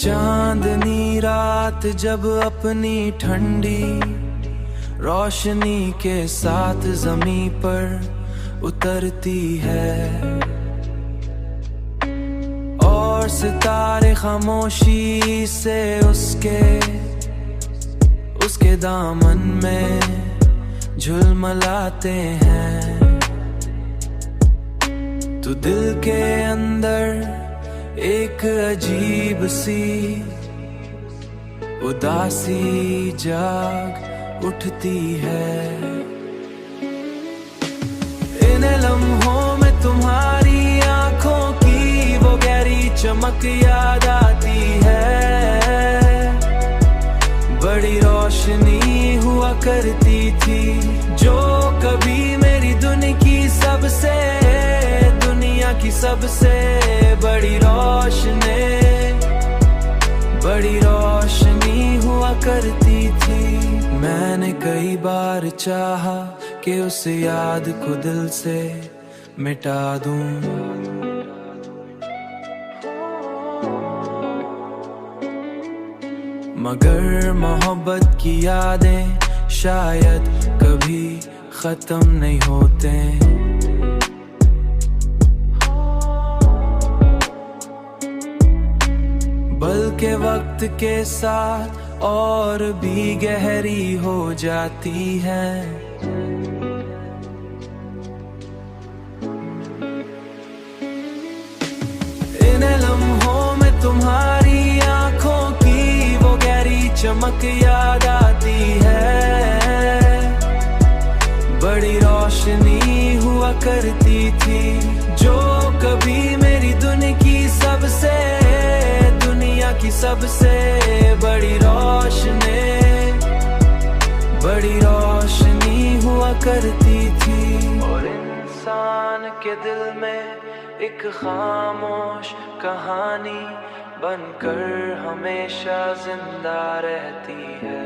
चांदनी रात जब अपनी ठंडी रोशनी के साथ ज़मीं पर उतरती है और सितारे खामोशी से उसके दामन में झुलमलाते हैं। तो दिल के अंदर एक अजीब सी उदासी जाग उठती है। इन लम्हों में तुम्हारी आंखों की वो गहरी चमक याद आती है। बड़ी रोशनी हुआ करती थी जो कभी मेरी दुनिया की सबसे बड़ी रोशनी हुआ करती थी। मैंने कई बार चाहा कि उस याद को दिल से मिटा दूं, मगर मोहब्बत की यादें शायद कभी खत्म नहीं होते। बल्कि वक्त के साथ और भी गहरी हो जाती है। इन लम्हों में तुम्हारी आंखों की वो गहरी चमक याद आती है। बड़ी रोशनी हुआ करती थी जो कभी मेरी दुनिया की सबसे बड़ी रोशनी हुआ करती थी। और इंसान के दिल में एक खामोश कहानी बनकर हमेशा जिंदा रहती है।